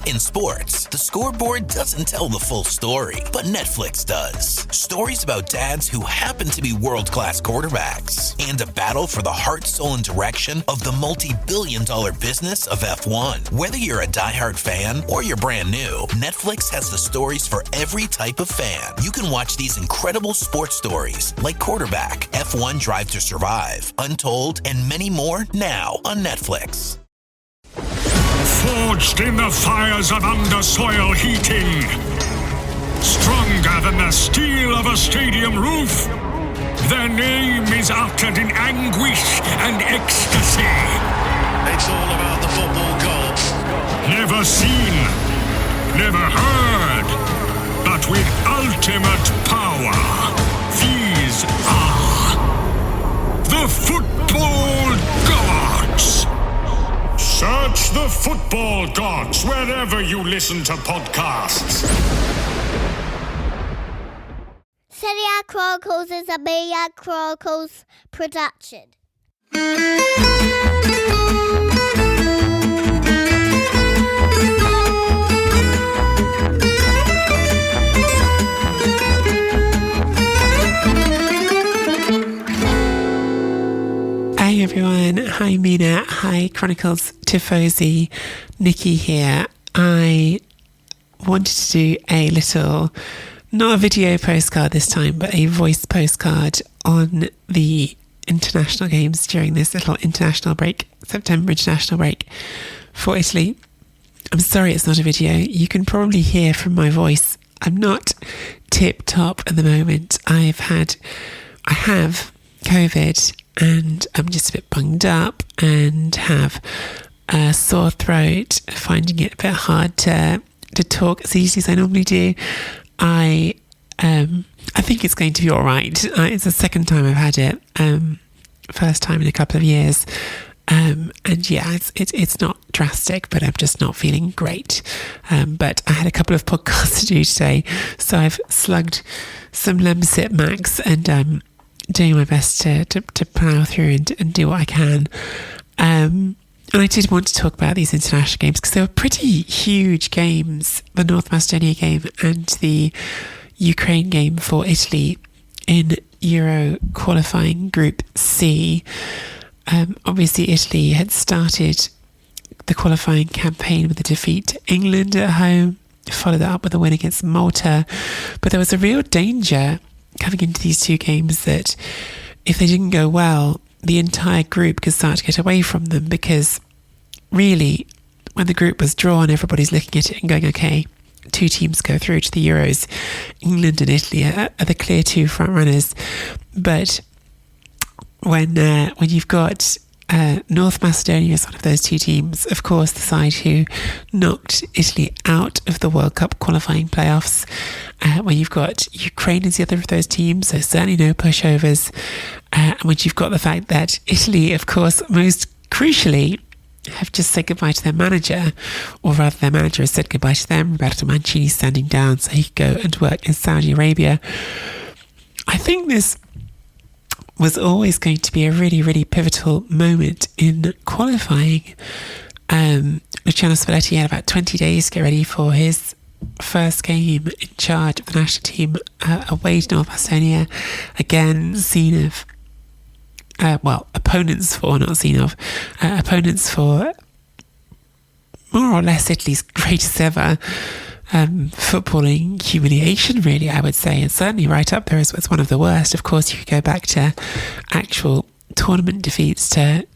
In sports, the scoreboard doesn't tell the full story, but Netflix does. Stories about dads who happen to be world-class quarterbacks and a battle for the heart, soul, and direction of the multi-billion-dollar business of F1. Whether you're a diehard fan or you're brand new, Netflix has the stories for every type of fan. You can watch these incredible sports stories like Quarterback, F1 Drive to Survive, Untold, and many more now on Netflix. Forged in the fires of undersoil heating, stronger than the steel of a stadium roof, their name is uttered in anguish and ecstasy. It's all about the football gods. Never seen, never heard, but with ultimate power, these are the football gods. Search the football gods wherever you listen to podcasts. Serie Chronicles is a Milan Chronicles production. Hi everyone, hi Mina, hi Chronicles Tifosi, Nikki here. I wanted to do a little, not a video postcard this time, but a voice postcard on the international games during this little international break, September international break for Italy. I'm sorry it's not a video. You can probably hear from my voice, I'm not tip top at the moment. I have COVID and I'm just a bit bunged up and have a sore throat, finding it a bit hard to talk as easily as I normally do. I think it's going to be all right. It's the second time I've had it, first time in a couple of years. And yeah, it's not drastic, but I'm just not feeling great. But I had a couple of podcasts to do today, so I've slugged some Lemsip Max and doing my best to plough through and do what I can. And I did want to talk about these international games because they were pretty huge games, the North Macedonia game and the Ukraine game for Italy in Euro qualifying Group C. Obviously Italy had started the qualifying campaign with a defeat to England at home, followed that up with a win against Malta, but there was a real danger coming into these two games that if they didn't go well, the entire group could start to get away from them, because really when the group was drawn, everybody's looking at it and going, okay, two teams go through to the Euros. England and Italy are the clear two front runners. But when you've got North Macedonia as one of those two teams, of course the side who knocked Italy out of the World Cup qualifying playoffs, when you've got Ukraine as the other of those teams, so certainly no pushovers, and when you've got the fact that Italy, of course, most crucially, have just said goodbye to their manager, or rather their manager has said goodbye to them, Roberto Mancini standing down so he could go and work in Saudi Arabia. I think this was always going to be a really, really pivotal moment in qualifying. Luciano Spalletti had about 20 days to get ready for his first game in charge of the national team away to North Macedonia. Again, scene of, opponents for more or less Italy's greatest ever footballing humiliation, really, I would say, and certainly right up there as one of the worst. Of course, you could go back to actual tournament defeats to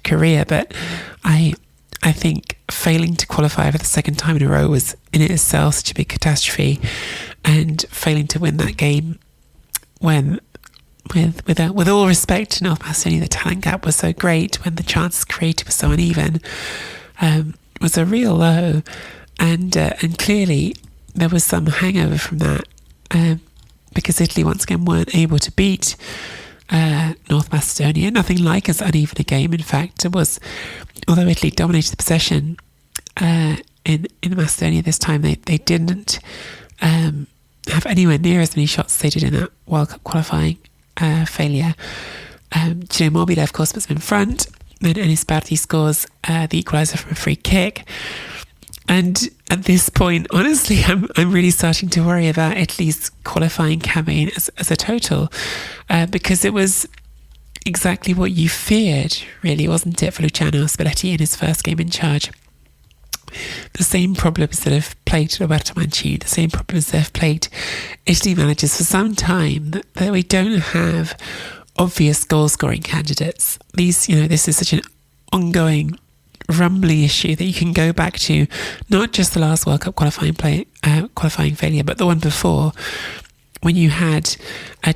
Korea, but I think failing to qualify for the second time in a row was in itself such a big catastrophe, and failing to win that game when, with all respect to North Macedonia, the talent gap was so great, when the chances created were so uneven, was a real low. And clearly there was some hangover from that, because Italy once again weren't able to beat North Macedonia. Nothing like as uneven a game. In fact, it was, although Italy dominated the possession in Macedonia this time, they didn't have anywhere near as many shots as they did in that World Cup qualifying failure. Gino Immobile, of course, was in front. then Enis Bardi scores the equaliser from a free kick. And at this point, honestly, I'm really starting to worry about Italy's qualifying campaign as a total, because it was exactly what you feared, really, wasn't it, for Luciano Spalletti in his first game in charge? The same problems that have plagued Roberto Mancini, the same problems that have plagued Italy managers for some time, that we don't have obvious goal-scoring candidates. This is such an ongoing, rumbling issue that you can go back to not just the last World Cup qualifying failure, but the one before, when you had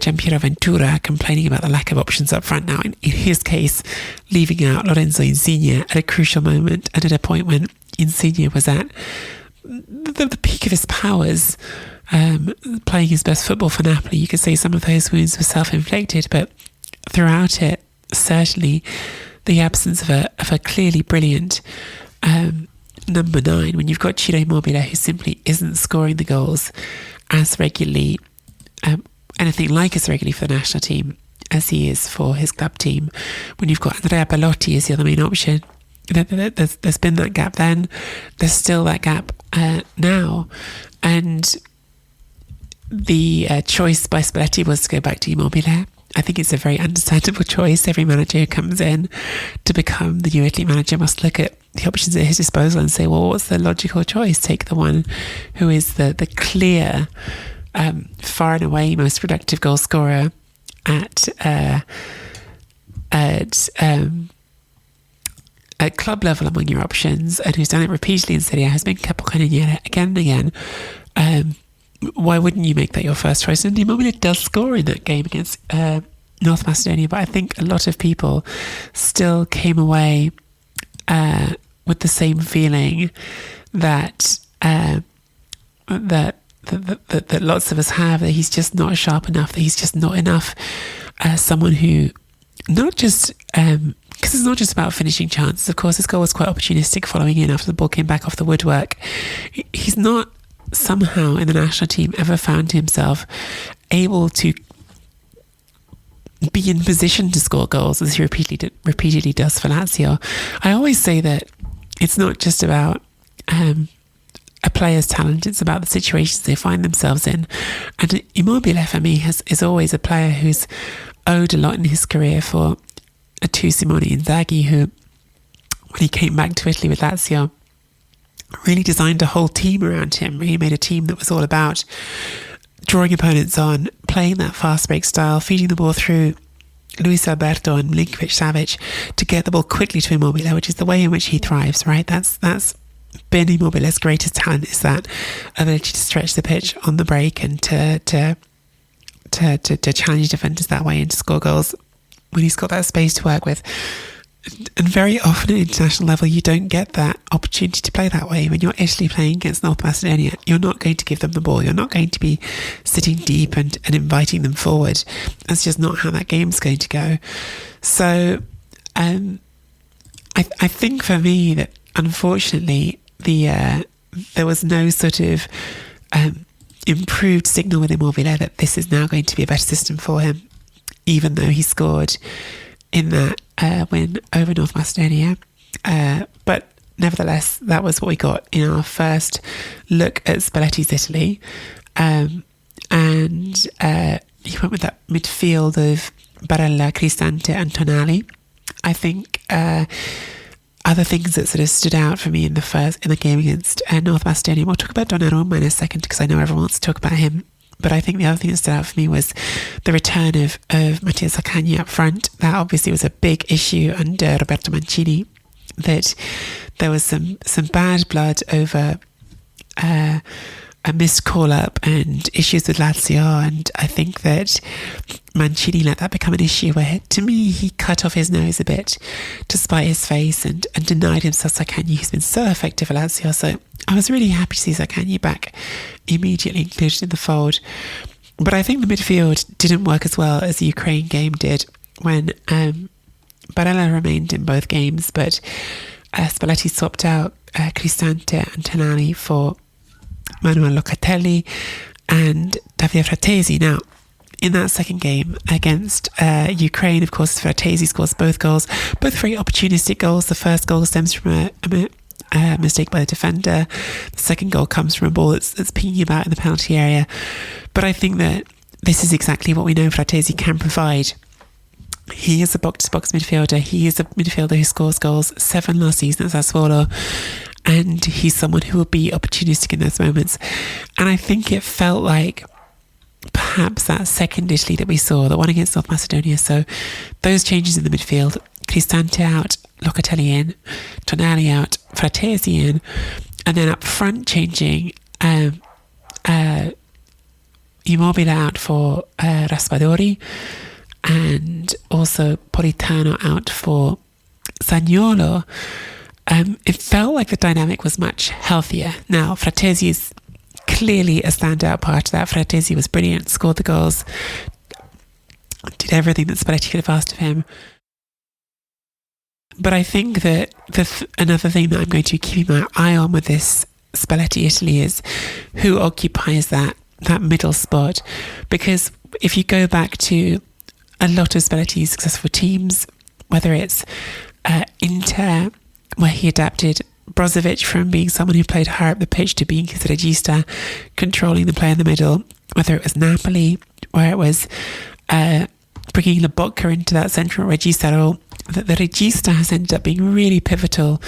Gianpiero Ventura complaining about the lack of options up front. Now, in his case, leaving out Lorenzo Insigne at a crucial moment and at a point when Insigne was at the peak of his powers, playing his best football for Napoli. You could say some of those wounds were self-inflicted, but throughout it, certainly the absence of a clearly brilliant number 9, when you've got Ciro Immobile, who simply isn't scoring the goals as regularly, anything like as regularly for the national team as he is for his club team. When you've got Andrea Bellotti as the other main option, there's been that gap then, there's still that gap now, and the choice by Spalletti was to go back to Immobile. I think it's a very understandable choice. Every manager who comes in to become the new Italy manager must look at the options at his disposal and say, well, what's the logical choice? Take the one who is the clear, far and away most productive goal scorer at club level among your options, and who's done it repeatedly in Serie A, has been capocannoniere again and again. Why wouldn't you make that your first choice? And Immobile does score in that game against North Macedonia, but I think a lot of people still came away with the same feeling that that lots of us have, that he's just not sharp enough, that he's just not enough someone who, not just because it's not just about finishing chances. Of course, his goal was quite opportunistic, following in after the ball came back off the woodwork. He's not somehow in the national team ever found himself able to be in position to score goals as he repeatedly does for Lazio. I always say that it's not just about a player's talent, it's about the situations they find themselves in. And Immobile, for me, is always a player who's owed a lot in his career to Simone Inzaghi, who, when he came back to Italy with Lazio, really designed a whole team around him. Really made a team that was all about drawing opponents on, playing that fast break style, feeding the ball through Luis Alberto and Milinkovic-Savic to get the ball quickly to Immobile, which is the way in which he thrives, right? That's been Immobile's greatest talent, is that ability to stretch the pitch on the break and to challenge defenders that way and to score goals when he's got that space to work with. And very often at international level, you don't get that opportunity to play that way. When you're Italy playing against North Macedonia, you're not going to give them the ball. You're not going to be sitting deep and inviting them forward. That's just not how that game's going to go. So I think for me that, unfortunately, there was no sort of improved signal with Immobile that this is now going to be a better system for him, even though he scored in that win over North Macedonia. But nevertheless, that was what we got in our first look at Spalletti's Italy. And he went with that midfield of Barella, Cristante and Tonali. I think other things that sort of stood out for me in the game against North Macedonia, we'll talk about Donnarumma in a second because I know everyone wants to talk about him. But I think the other thing that stood out for me was the return of Mattia Zaccagni up front. That obviously was a big issue under Roberto Mancini, that there was some bad blood over a missed call-up and issues with Lazio, and I think that Mancini let that become an issue where, to me, he cut off his nose a bit to spite his face and denied himself Zaccagni, who's been so effective for Lazio. So I was really happy to see Zaccagni back, immediately included in the fold. But I think the midfield didn't work as well as the Ukraine game did, when Barella remained in both games, but Spalletti swapped out Cristante and Tonali for Manuel Locatelli and Davide Fratesi. Now, in that second game against Ukraine, of course, Fratesi scores both goals, both very opportunistic goals. The first goal stems from a mistake by the defender. The second goal comes from a ball that's pinging about in the penalty area. But I think that this is exactly what we know Fratesi can provide. He is a box-to-box midfielder. He is a midfielder who scores goals, 7 last season at Sassuolo, and he's someone who will be opportunistic in those moments. And I think it felt like perhaps that second Italy that we saw, the one against North Macedonia. So those changes in the midfield, Cristante out, Locatelli in, Tonali out, Fratesi in, and then up front changing Immobile out for Raspadori, and also Politano out for Zaniolo. It felt like the dynamic was much healthier. Now, Fratesi is clearly a standout part of that. Fratesi was brilliant, scored the goals, did everything that Spalletti could have asked of him. But I think that another thing that I'm going to be keeping my eye on with this Spalletti Italy is who occupies that middle spot. Because if you go back to a lot of Spalletti's successful teams, whether it's Inter, where he adapted Brozovic from being someone who played higher up the pitch to being his regista, controlling the play in the middle, whether it was Napoli, where it was bringing Lobotka into that central regista role, the regista has ended up being really pivotal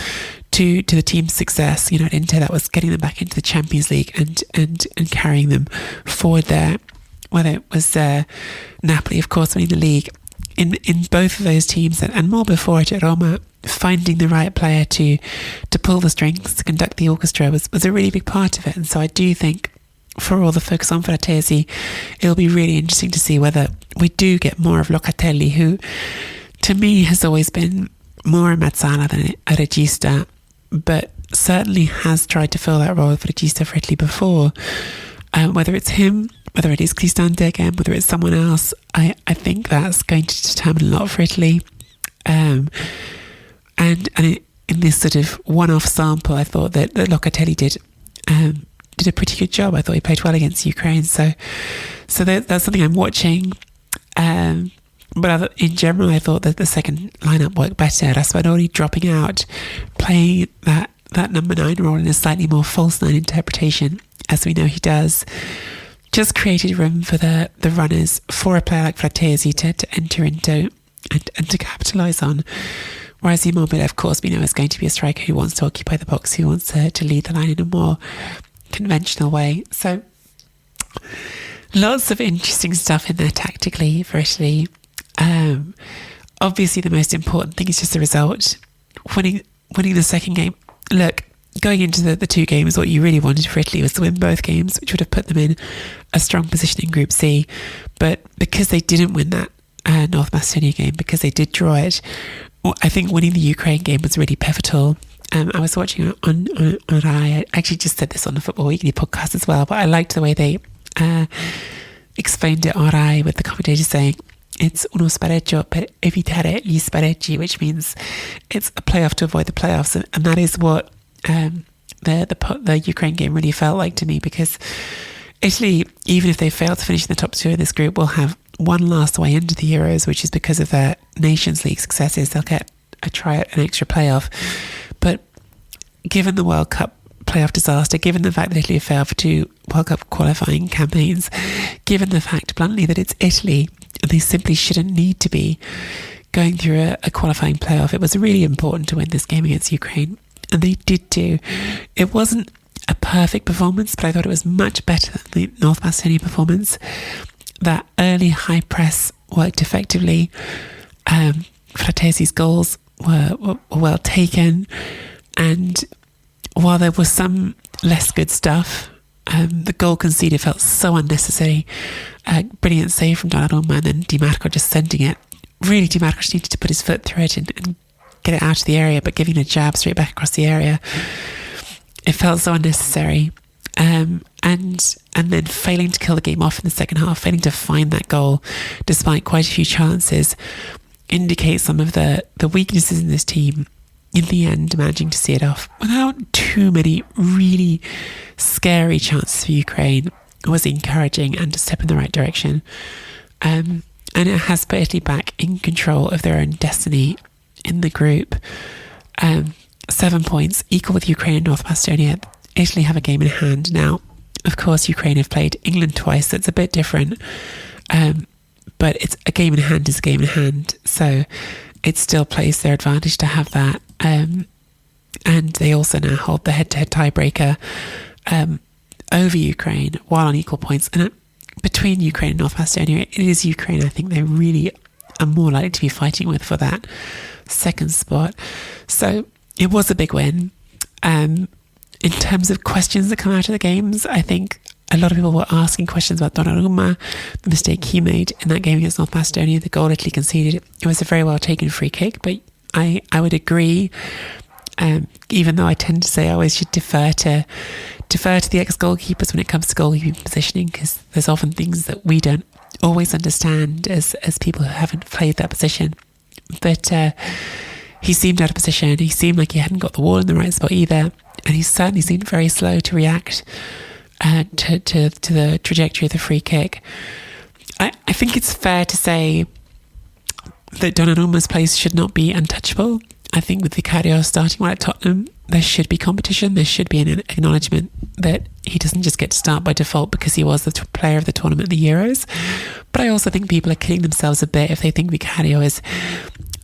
to the team's success. You know, at Inter, that was getting them back into the Champions League and carrying them forward there. Whether it was Napoli, of course, winning the league, in both of those teams, and more before it at Roma, finding the right player to pull the strings, to conduct the orchestra was a really big part of it. And so I do think, for all the focus on Fratesi, it'll be really interesting to see whether we do get more of Locatelli, who to me has always been more a mezzala than a regista, but certainly has tried to fill that role of regista for Italy before. Whether it's him, whether it is Cristante again, whether it's someone else, I think that's going to determine a lot for Italy. And in this sort of one-off sample, I thought that Locatelli did a pretty good job. I thought he played well against Ukraine. So that's something I'm watching. But in general, I thought that the second lineup worked better. Raspadori dropping out, playing that number 9 role in a slightly more false 9 interpretation, as we know he does, just created room for the runners, for a player like Fratesi to enter into and to capitalise on. Whereas Immobile, of course, we know is going to be a striker who wants to occupy the box, who wants to lead the line in a more conventional way. So lots of interesting stuff in there tactically for Italy. Obviously the most important thing is just the result. Winning the second game. Look, going into the 2 games, what you really wanted for Italy was to win both games, which would have put them in a strong position in Group C. But because they didn't win that North Macedonia game, because they did draw it, I think winning the Ukraine game was really pivotal. I was watching on Rai. I actually just said this on the Football Weekly podcast as well, but I liked the way they explained it on Rai, with the commentators saying it's uno spareggio per evitare gli spareggi, which means it's a playoff to avoid the playoffs, and that is what the Ukraine game really felt like to me, because Italy, even if they fail to finish in the top 2 of this group, will have one last way into the Euros, which is because of their Nations League successes. They'll get a try at an extra playoff. But given the World Cup playoff disaster, given the fact that Italy have failed for 2 World Cup qualifying campaigns, given the fact, bluntly, that it's Italy and they simply shouldn't need to be going through a qualifying playoff, it was really important to win this game against Ukraine. And they did do. It wasn't a perfect performance, but I thought it was much better than the North Macedonia performance. That early high press worked effectively. Fratesi's goals were well taken, and while there was some less good stuff, the goal conceded felt so unnecessary. Brilliant save from Donnarumma, and then Di Marco just sending it. Really, Di Marco just needed to put his foot through it and get it out of the area, but giving a jab straight back across the area, it felt so unnecessary. And then failing to kill the game off in the second half, failing to find that goal despite quite a few chances, indicates some of the weaknesses in this team. In the end, managing to see it off without too many really scary chances for Ukraine was encouraging and a step in the right direction. And it has put Italy back in control of their own destiny in the group. 7 points, equal with Ukraine and North Macedonia. Italy have a game in hand now. Of course, Ukraine have played England twice, so it's a bit different. But it's a game in hand is a game in hand. So it still plays their advantage to have that. And they also now hold the head-to-head tiebreaker over Ukraine while on equal points. And between Ukraine and North Macedonia, it is Ukraine I think they really are more likely to be fighting with for that second spot. So it was a big win. In terms of questions that come out of the games, I think a lot of people were asking questions about Donnarumma, the mistake he made in that game against North Macedonia, the goal Italy conceded. It was a very well taken free kick, but I would agree, even though I tend to say I always should defer to the ex-goalkeepers when it comes to goalkeeping positioning, because there's often things that we don't always understand as people who haven't played that position. But he seemed out of position. He seemed like he hadn't got the ball in the right spot either, and he certainly seemed very slow to react to the trajectory of the free kick. I think it's fair to say that Donnarumma's place should not be untouchable. I think with Vicario starting right at Tottenham, there should be competition. There should be an acknowledgement that he doesn't just get to start by default because he was the player of the tournament, the Euros. But I also think people are kidding themselves a bit if they think Vicario is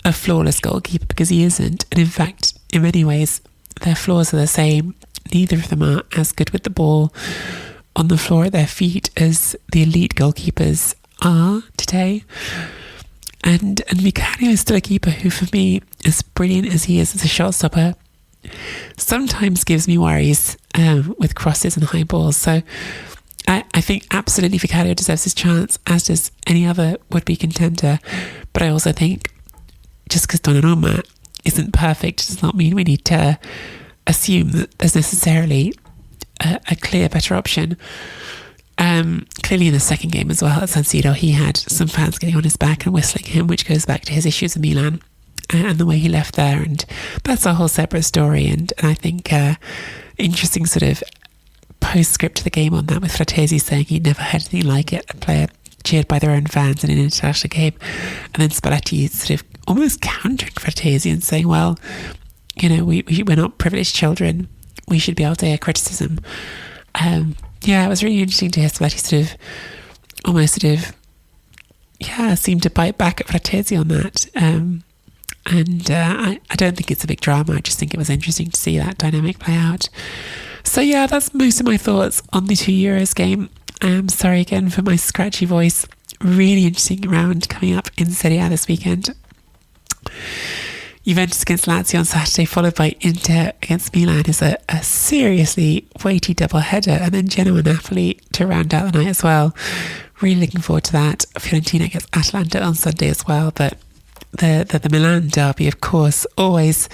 a flawless goalkeeper, because he isn't. And in fact, in many ways, their flaws are the same. Neither of them are as good with the ball on the floor at their feet as the elite goalkeepers are today. And Vicario is still a keeper who, for me, as brilliant as he is as a shot stopper, sometimes gives me worries with crosses and high balls. So I think absolutely Vicario deserves his chance, as does any other would-be contender. But I also think just because Donnarumma isn't perfect does not mean we need to assume that there's necessarily a clear better option. Clearly in the second game as well at San Siro, he had some fans getting on his back and whistling him, which goes back to his issues in Milan and the way he left there, and that's a whole separate story. And I think interesting sort of postscript to the game on that, with Fratesi saying he'd never had anything like it, a player cheered by their own fans in an international game, and then Spalletti sort of almost countering Fratesi and saying, well, you know, we're not privileged children, we should be able to hear criticism. Yeah, it was really interesting to hear Spalletti seemed to bite back at Fratesi on that. I don't think it's a big drama. I just think it was interesting to see that dynamic play out. So yeah, that's most of my thoughts on the 2 Euros game. I'm sorry again for my scratchy voice. Really interesting round coming up in Serie A this weekend. Juventus against Lazio on Saturday, followed by Inter against Milan, is a seriously weighty double-header, and then Genoa-Napoli to round out the night as well. Really looking forward to that. Fiorentina against Atalanta on Sunday as well, but the Milan derby, of course, always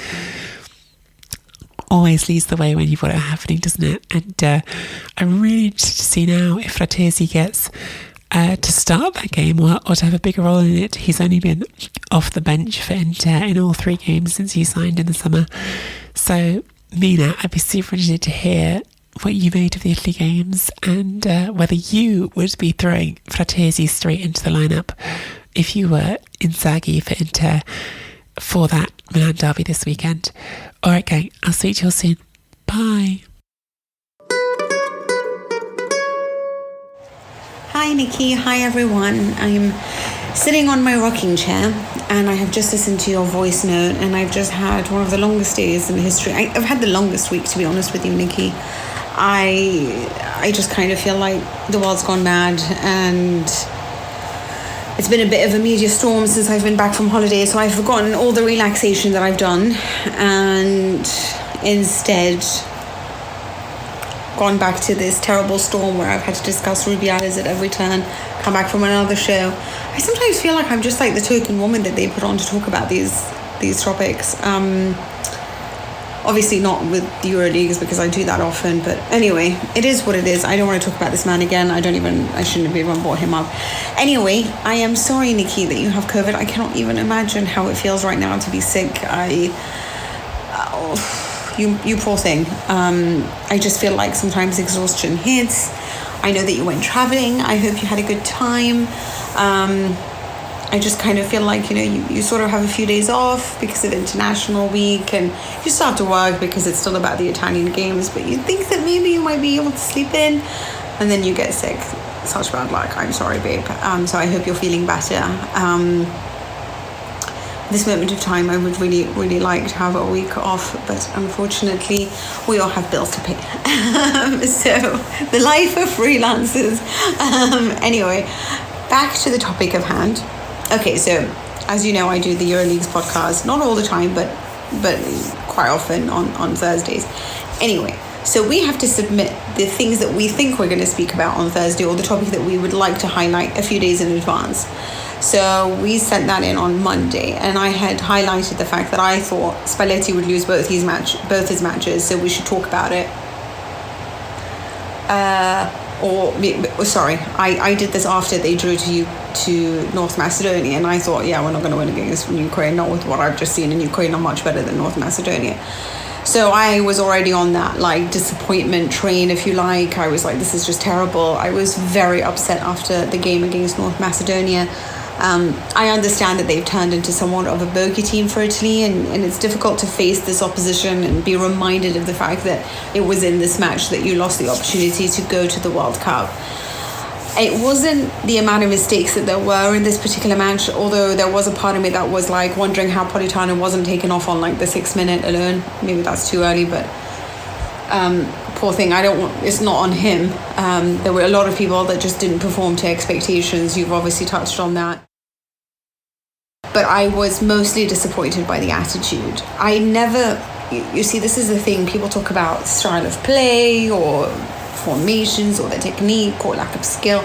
leads the way when you've got it happening, doesn't it? And I'm really interested to see now if Fratesi gets to start that game or to have a bigger role in it. He's only been off the bench for Inter in all 3 games since he signed in the summer. So, Mina, I'd be super interested to hear what you made of the Italy games, and whether you would be throwing Fratesi straight into the lineup if you were Inzaghi for Inter for that Milan derby this weekend. Alright gang, I'll speak to you all soon. Bye. Hi Nikki, hi everyone. I'm sitting on my rocking chair and I have just listened to your voice note, and I've just had one of the longest days in history. I've had the longest week, to be honest with you, Nikki. I just kind of feel like the world's gone mad, and it's been a bit of a media storm since I've been back from holiday, so I've forgotten all the relaxation that I've done and instead gone back to this terrible storm where I've had to discuss Rubiales at every turn, come back from another show. I sometimes feel like I'm just like the token woman that they put on to talk about these topics. Obviously not with the Euroleagues, because I do that often, but anyway, it is what it is. I don't want to talk about this man again. I shouldn't have even brought him up. Anyway, I am sorry, Nikki, that you have COVID. I cannot even imagine how it feels right now to be sick. You poor thing. I just feel like sometimes exhaustion hits. I know that you went traveling. I hope you had a good time. I just kind of feel like, you sort of have a few days off because of International Week, and you still have to work because it's still about the Italian games, but you think that maybe you might be able to sleep in, and then you get sick. Such bad luck. I'm sorry, babe. So I hope you're feeling better. This moment of time, I would really, really like to have a week off, but unfortunately, we all have bills to pay. So the life of freelancers. Anyway, back to the topic of hand. Okay, so as you know, I do the EuroLeagues podcast, not all the time, but quite often on Thursdays. Anyway, so we have to submit the things that we think we're going to speak about on Thursday, or the topic that we would like to highlight a few days in advance. So we sent that in on Monday, and I had highlighted the fact that I thought Spalletti would lose both his matches, so we should talk about it. I did this after they drew to North Macedonia, and I thought, we're not going to win against Ukraine, not with what I've just seen in Ukraine, are much better than North Macedonia. So I was already on that disappointment train, if you like. I was like, this is just terrible. I was very upset after the game against North Macedonia. I understand that they've turned into somewhat of a bogey team for Italy, and it's difficult to face this opposition and be reminded of the fact that it was in this match that you lost the opportunity to go to the World Cup. It wasn't the amount of mistakes that there were in this particular match, although there was a part of me that was wondering how Politano wasn't taken off on the 6 minute alone. Maybe that's too early, but poor thing. It's not on him. There were a lot of people that just didn't perform to expectations. You've obviously touched on that. But I was mostly disappointed by the attitude. I never, you see, this is the thing, people talk about style of play or formations or the technique or lack of skill.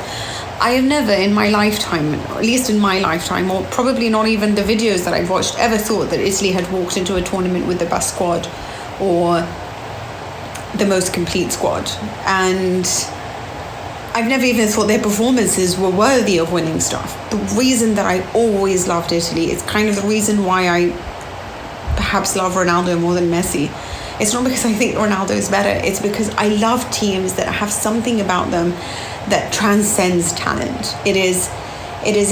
I have never in my lifetime, at least in my lifetime, or probably not even the videos that I've watched, ever thought that Italy had walked into a tournament with the best squad or the most complete squad. And I've never even thought their performances were worthy of winning stuff. The reason that I always loved Italy, it's kind of the reason why I perhaps love Ronaldo more than Messi. It's not because I think Ronaldo is better. It's because I love teams that have something about them that transcends talent. It is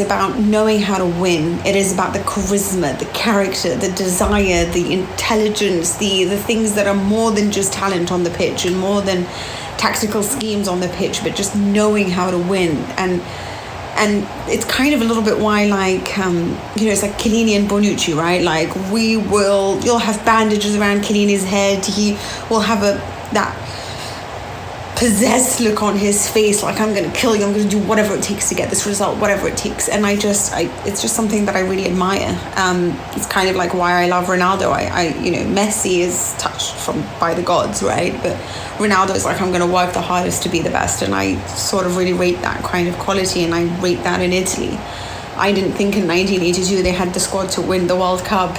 about knowing how to win. It is about the charisma, the character, the desire, the intelligence, the things that are more than just talent on the pitch and more than tactical schemes on the pitch, but just knowing how to win. And it's kind of a little bit why, it's like Chiellini and Bonucci, right? You'll have bandages around Chiellini's head. He will have that possessed look on his face, I'm going to kill you, I'm going to do whatever it takes to get this result, whatever it takes. And it's just something that I really admire. It's kind of like why I love Ronaldo. Messi is touched by the gods, right? But Ronaldo is I'm going to work the hardest to be the best, and I sort of really rate that kind of quality, and I rate that in Italy. I didn't think in 1982 they had the squad to win the World Cup.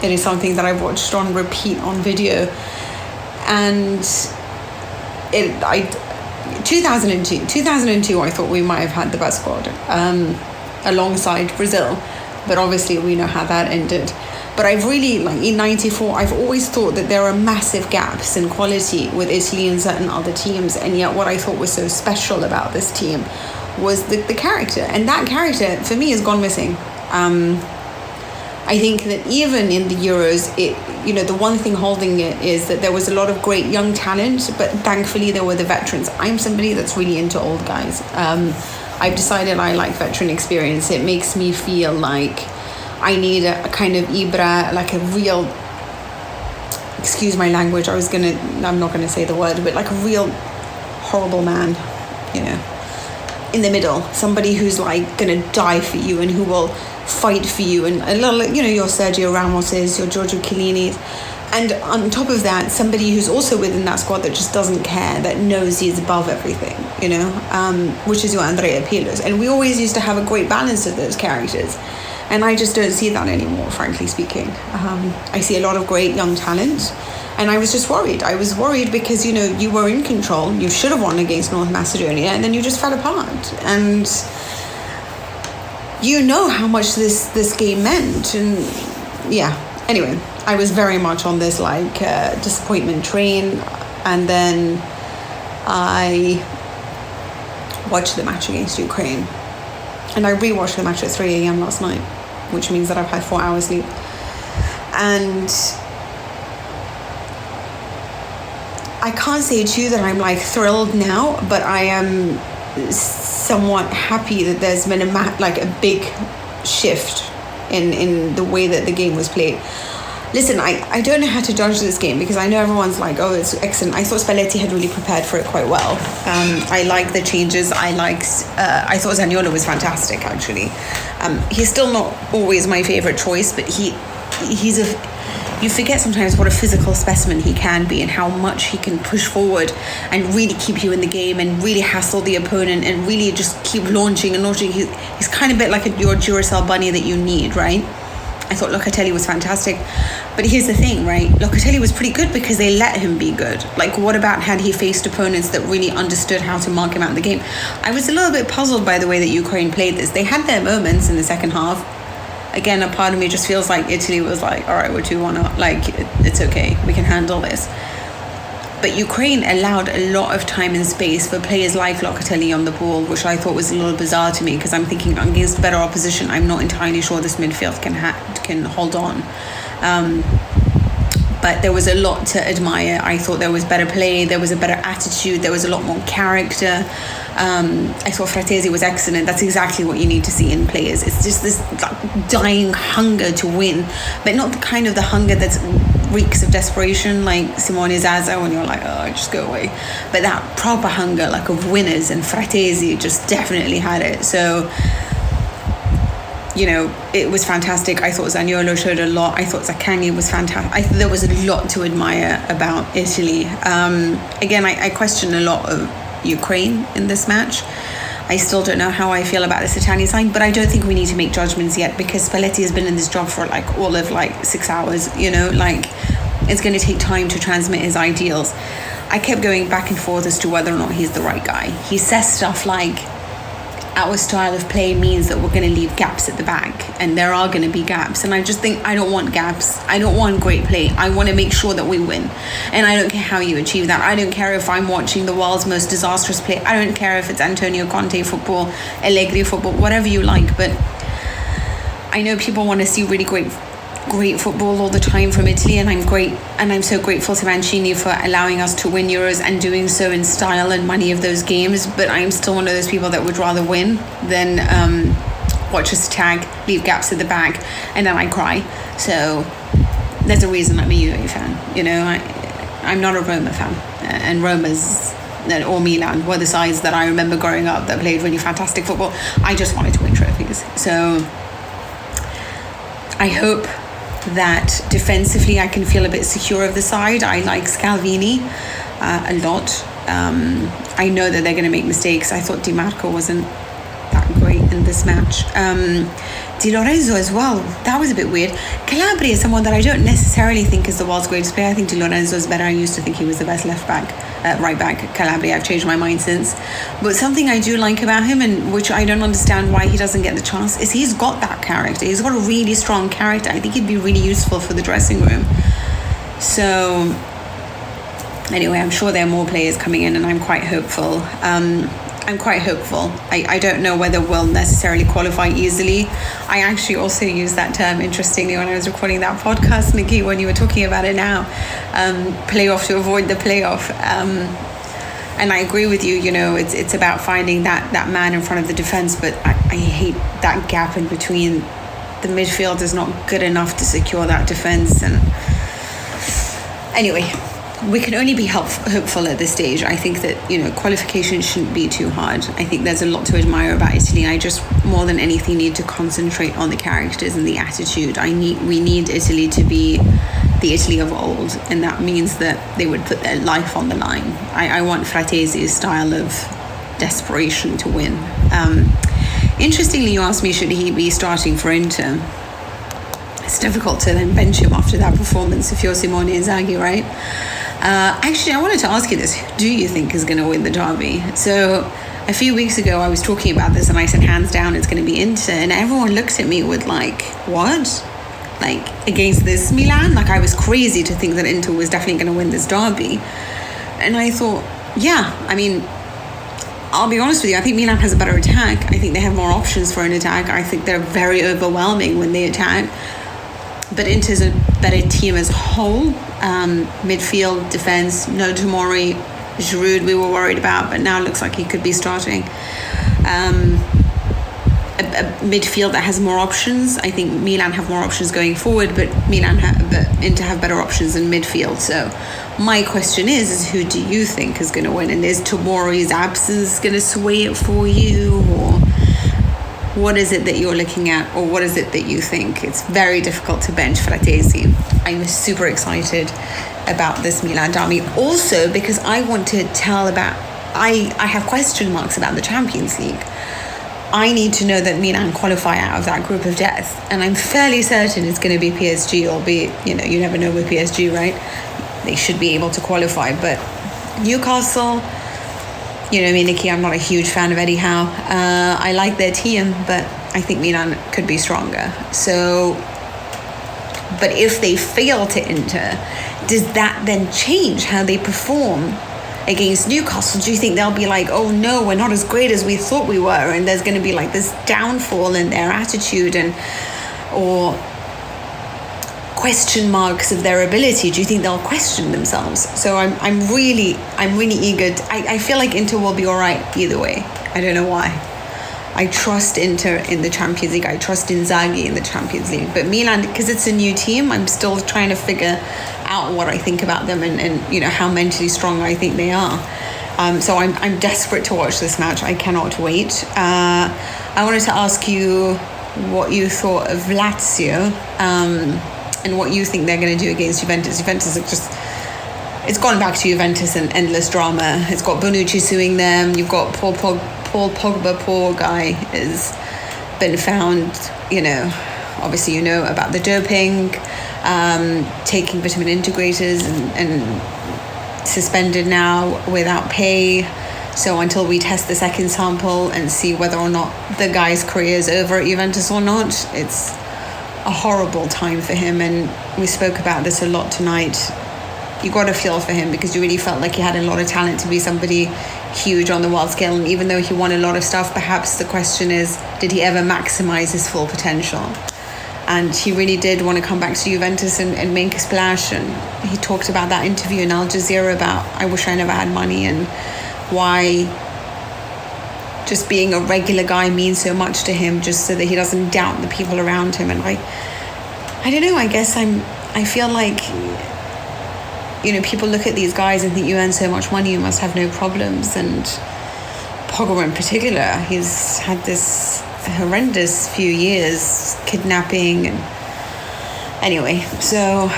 It is something that I've watched on repeat on video, and 2002 I thought we might have had the best squad alongside Brazil, but obviously we know how that ended. But I've really, in 94, I've always thought that there are massive gaps in quality with Italy and certain other teams, and yet what I thought was so special about this team was the character, and that character for me has gone missing. I think that even in the Euros, the one thing holding it is that there was a lot of great young talent, but thankfully there were the veterans. I'm somebody that's really into old guys. I've decided I like veteran experience. It makes me feel like I need a kind of Ibra, a real, excuse my language, I'm not going to say the word, but a real horrible man, in the middle. Somebody who's going to die for you and who will fight for you, and your Sergio Ramoses, your Giorgio Chiellinis, and on top of that, somebody who's also within that squad that just doesn't care, that knows he's above everything, which is your Andrea Pirlo's. And we always used to have a great balance of those characters, and I just don't see that anymore, frankly speaking. I see a lot of great young talent, and I was just worried. I was worried because you were in control, you should have won against North Macedonia, and then you just fell apart. And how much this game meant. And anyway, I was very much on this disappointment train, and then I watch the match against Ukraine. And I rewatched the match at 3 a.m. last night, which means that I've had 4 hours sleep. And I can't say to you that I'm like thrilled now, but I am somewhat happy that there's been a big shift in the way that the game was played. Listen, I don't know how to judge this game because I know everyone's like, oh, it's excellent. I thought Spalletti had really prepared for it quite well. I like the changes. I thought Zaniolo was fantastic, actually. He's still not always my favourite choice, but you forget sometimes what a physical specimen he can be and how much he can push forward and really keep you in the game and really hassle the opponent and really just keep launching and launching. He's kind of a bit like your Duracell bunny that you need, right? I thought Locatelli was fantastic. But here's the thing, right? Locatelli was pretty good because they let him be good. Like, what about had he faced opponents that really understood how to mark him out of the game? I was a little bit puzzled by the way that Ukraine played this. They had their moments in the second half. Again, a part of me just feels like Italy was like, all right, we're 2-1 up. Like, it's okay. We can handle this. But Ukraine allowed a lot of time and space for players like Locatelli on the ball, which I thought was a little bizarre to me because I'm thinking against better opposition, I'm not entirely sure this midfield can hold on. But there was a lot to admire. I thought there was better play, there was a better attitude, there was a lot more character. I thought Fratesi was excellent. That's exactly what you need to see in players. It's just this dying hunger to win, but not the kind of the hunger that's reeks of desperation like Simone Zaza when you're like, oh, just go away. But that proper hunger, like of winners, and Fratesi just definitely had it. So, you know, it was fantastic. I thought Zaniolo showed a lot. I thought Zaccagni was fantastic. There was a lot to admire about Italy. Again, I question a lot of Ukraine in this match. I still don't know how I feel about this Italian side, but I don't think we need to make judgments yet because Spalletti has been in this job for like all of like 6 hours, you know, like it's going to take time to transmit his ideals. I kept going back and forth as to whether or not he's the right guy. He says stuff like, our style of play means that we're going to leave gaps at the back, and there are going to be gaps, and I just think I don't want gaps. I don't want great play. I want to make sure that we win, and I don't care how you achieve that. I don't care if I'm watching the world's most disastrous play. I don't care if it's Antonio Conte football, Allegri football, whatever you like, but I know people want to see really great football all the time from Italy, and I'm so grateful to Mancini for allowing us to win Euros and doing so in style and money of those games. But I'm still one of those people that would rather win than watch us tag, leave gaps at the back, and then I cry. So there's a reason I'm a Juve fan. You know, I'm not a Roma fan, and Roma's or Milan were the sides that I remember growing up that played really fantastic football. I just wanted to win trophies. So I hope that defensively I can feel a bit secure of the side. I like Scalvini a lot. I know that they're going to make mistakes. I thought Di Marco wasn't that great in this match. Di Lorenzo as well, that was a bit weird. Calabria is someone that I don't necessarily think is the world's greatest player. I think Di Lorenzo is better. I used to think he was the best right back. Calabria, I've changed my mind since. But something I do like about him, and which I don't understand why he doesn't get the chance, is he's got that character. He's got a really strong character. I think he'd be really useful for the dressing room. So anyway, I'm sure there are more players coming in, and I'm quite hopeful. I don't know whether we'll necessarily qualify easily. I actually also used that term, interestingly, when I was recording that podcast, Nikki, when you were talking about it now, playoff to avoid the playoff. And I agree with you, you know, it's about finding that man in front of the defence, but I hate that gap in between. The midfield is not good enough to secure that defence. And anyway, we can only be hopeful at this stage. I think that, you know, qualification shouldn't be too hard. I think there's a lot to admire about Italy. I just, more than anything, need to concentrate on the characters and the attitude. We need Italy to be the Italy of old, and that means that they would put their life on the line. I want Fratesi's style of desperation to win. Interestingly, you asked me, should he be starting for Inter? It's difficult to then bench him after that performance if you're Simone Inzaghi, right? Actually, I wanted to ask you this. Who do you think is going to win the derby? So a few weeks ago, I was talking about this and I said, hands down, it's going to be Inter. And everyone looks at me with like, what? Like, against this Milan? Like, I was crazy to think that Inter was definitely going to win this derby. And I thought, yeah, I mean, I'll be honest with you, I think Milan has a better attack. I think they have more options for an attack. I think they're very overwhelming when they attack. But Inter's a better team as a whole. Midfield, defence, no Tomori. Giroud we were worried about, but now it looks like he could be starting. A midfield that has more options. I think Milan have more options going forward, but Inter have better options in midfield. So my question is who do you think is going to win? And is Tomori's absence going to sway it for you? Or what is it that you're looking at? Or what is it that you think? It's very difficult to bench Fratesi. I'm super excited about this Milan derby. Also because I want to tell about... I have question marks about the Champions League. I need to know that Milan qualify out of that group of death. And I'm fairly certain it's going to be PSG, albeit, you never know with PSG, right? They should be able to qualify. But Newcastle, Nikki, I'm not a huge fan of Eddie Howe. I like their team, but I think Milan could be stronger. So, but if they fail to enter, does that then change how they perform against Newcastle? Do you think they'll be like, oh no, we're not as great as we thought we were, and there's going to be like this downfall in their attitude or question marks of their ability? Do you think they'll question themselves? So I'm really eager. I feel like Inter will be all right either way. I don't know why. I trust Inter in the Champions League. I trust Inzaghi in the Champions League. But Milan, because it's a new team, I'm still trying to figure out what I think about them and how mentally strong I think they are. So I'm desperate to watch this match. I cannot wait. I wanted to ask you what you thought of Lazio and what you think they're going to do against Juventus. Juventus are just... It's gone back to Juventus and endless drama. It's got Bonucci suing them. You've got Paul Pogba, poor guy, has been found, obviously about the doping, taking vitamin integrators and suspended now without pay. So until we test the second sample and see whether or not the guy's career is over at Juventus or not, it's a horrible time for him. And we spoke about this a lot tonight. You got to feel for him because you really felt like he had a lot of talent to be somebody huge on the world scale. And even though he won a lot of stuff, perhaps the question is, did he ever maximize his full potential? And he really did want to come back to Juventus and make a splash. And he talked about that interview in Al Jazeera about, I wish I never had money, and why just being a regular guy means so much to him, just so that he doesn't doubt the people around him. And I don't know, I guess I feel like, people look at these guys and think you earn so much money, you must have no problems. And Pogba in particular, he's had this horrendous few years, kidnapping. And anyway, so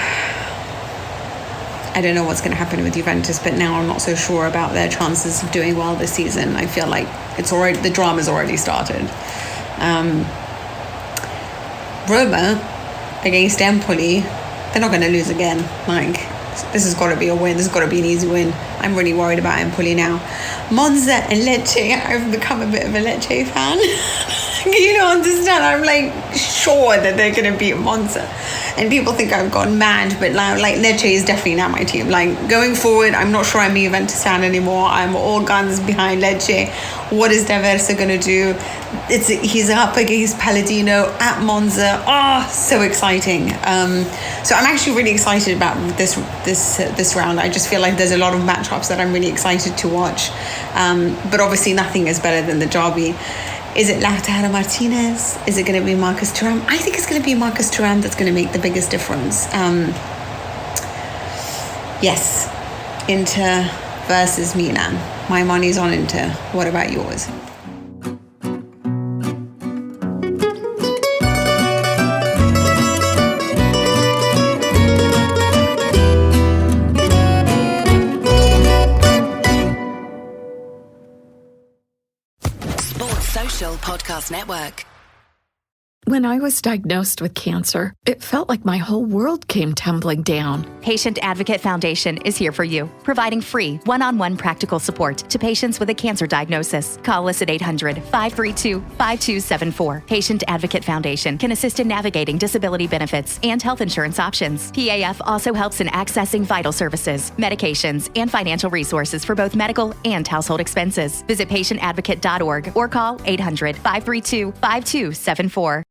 I don't know what's going to happen with Juventus, but now I'm not so sure about their chances of doing well this season. I feel like the drama's already started. Roma against Empoli, they're not going to lose again. This has got to be a win. This has got to be an easy win. I'm really worried about Empoli now. Monza and Lecce. I've become a bit of a Lecce fan. You don't understand. I'm sure that they're going to beat Monza. And people think I've gone mad, but Lecce is definitely now my team. Going forward, I'm not sure I'm a Juventus fan anymore. I'm all guns behind Lecce. What is D'Aversa going to do? He's up against Palladino at Monza. So exciting. So I'm actually really excited about this round. I just feel like there's a lot of matchups that I'm really excited to watch. But obviously nothing is better than the derby. Is it Lautaro Martinez? Is it going to be Marcus Thuram? I think it's going to be Marcus Thuram that's going to make the biggest difference. Yes, Inter versus Milan. My money's on Inter. What about yours? Podcast Network. When I was diagnosed with cancer, it felt like my whole world came tumbling down. Patient Advocate Foundation is here for you, providing free one-on-one practical support to patients with a cancer diagnosis. Call us at 800-532-5274. Patient Advocate Foundation can assist in navigating disability benefits and health insurance options. PAF also helps in accessing vital services, medications, and financial resources for both medical and household expenses. Visit patientadvocate.org or call 800-532-5274.